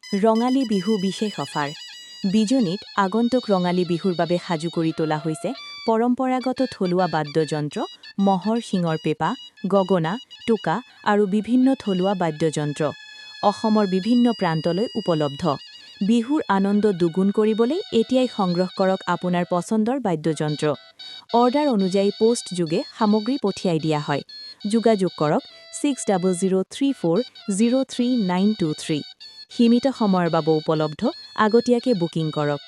ৰঙালী বিহু বিশেষ অফাৰ বিজনীত আগন্তুক ৰঙালী বিহুৰ বাবে সাজু কৰি তোলা হৈছে পৰম্পৰাগত থলুৱা বাদ্যযন্ত্ৰ মহৰ শিঙৰ পেঁপা গগনা টোকা আৰু বিভিন্ন থলুৱা বাদ্যযন্ত্ৰ অসমৰ বিভিন্ন প্ৰান্তলৈ উপলব্ধ বিহুৰ আনন্দ দুগুণ কৰিবলৈ এতিয়াই সংগ্ৰহ কৰক আপোনাৰ পছন্দৰ বাদ্যযন্ত্ৰ অৰ্ডাৰ অনুযায়ী পোষ্ট যোগে সামগ্ৰী পঠিয়াই দিয়া হয় যোগাযোগ কৰক 6003403923 সীমিত সময়ৰ বাবে উপলব্ধ আগতীয়াকৈ বুকিং কৰক